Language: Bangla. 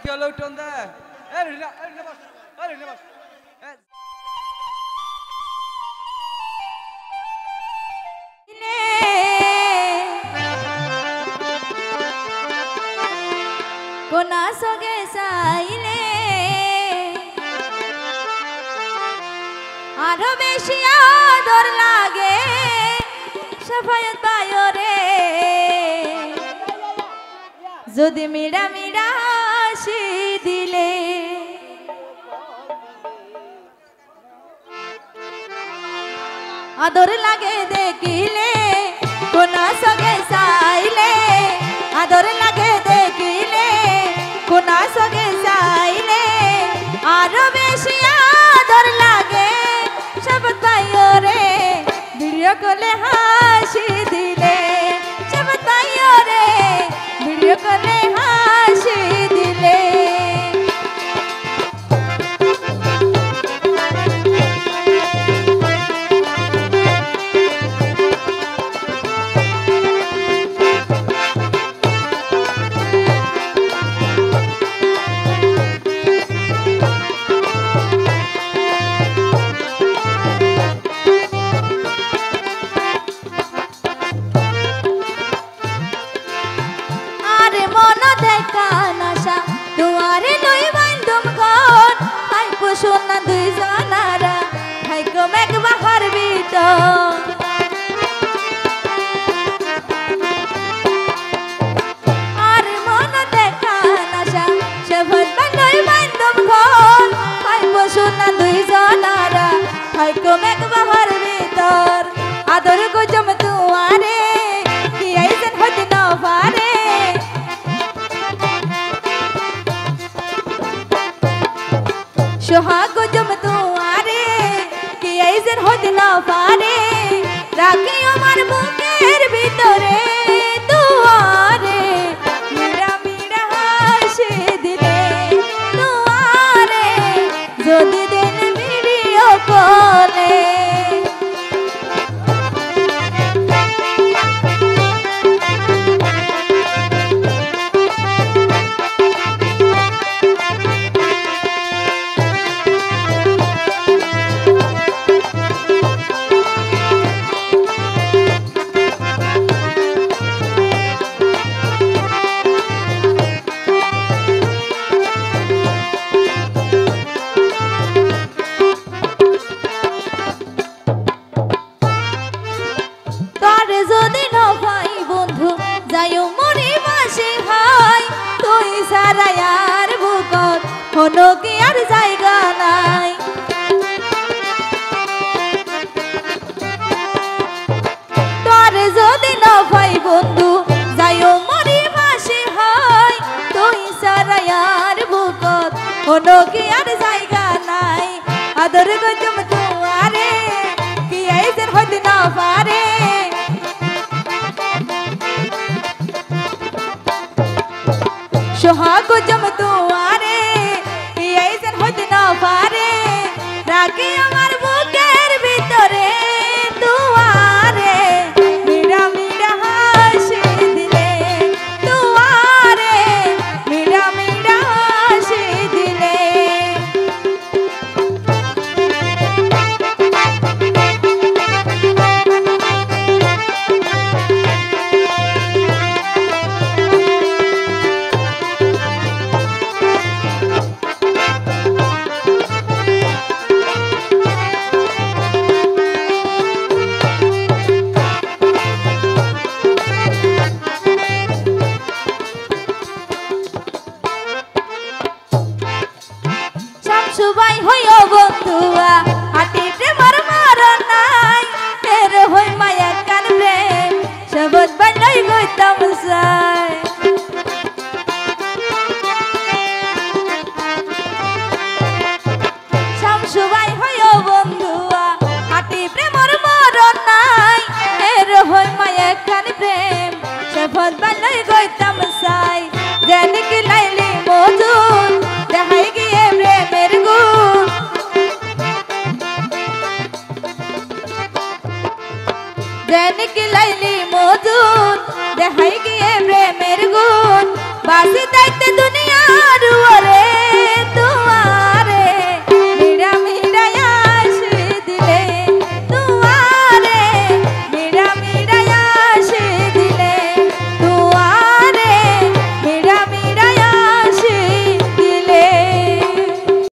কি হলো উঠোন দে এ রিনা বস এ রিনা বস কোনা সগে চাইলে আরো বেশি আদর লাগে সাফায়াত পায়রে যদি মিড়া মিড়া হাসি দিলে আদর লাগে দেখিলে কোনা সগে চাইলে আদর লাগে দেখিলে কোনা সগে চাইলে আরো বেশি আদর লাগে শপথ পাইরে ভিডিও কলে হাসি দিলে শপথ পাইরে ভিডিও কলে হাসি দিলে সোনা দুই জানারা ভাগ্য মেঘ বাহার ভিতর আর মন দেখা নাশা সেভন বান্ডই বান্ধব ঘর ভাগ্য সোনা দুই জানারা ভাগ্য মেঘ বাহার ভিতর আদর গজম তুয়ারে কি আইছেন হতে না পারে সোহাগ জম তুয়ারে কি আইছেন হতে না পারে রাখি আমার বুকের ভিতরে দুয়ারে মিড়া মিড়া হাসি দিলে দুয়ারে যদি দেন ভিডিও কলে যদি না ভাই বন্ধু যাইও মরে মাসে হাই তুই সারা আর বুকত হলো কি আর জায়গা নাই তোর যদি না ভাই বন্ধু যাইও মরে মাসে হাই তুই সারা আর বুকত হলো কি আর জায়গা নাই আদর গজম তুয়ারে কি আইছেন হতে না পারে সোহাগ জম তুয়ারে কি আইছেন হতে না পারে রাখি আমার বুকের ভিতরে দুয়ারে মিড়া মিড়া হাসি দিলে দুয়ারে মিড়া মিড়া হাসি দিলে সুবাই হইও বন্ধুয়া হাতি প্রেমর মরণ নাই ফের হই মায়া কান প্রেম শবদ বানাই গইতাম সাই সুবাই হইও বন্ধুয়া হাতি প্রেমর মরণ নাই ফের হই মায়া কান প্রেম শবদ বানাই গইতাম সাই যেন কি লাইলি মজুন দেখাই গিয়ে প্রেমের গুণ যেন কি লাইলি মজুন দেখাই গিয়ে প্রেমের গুণ বাসি দাইতে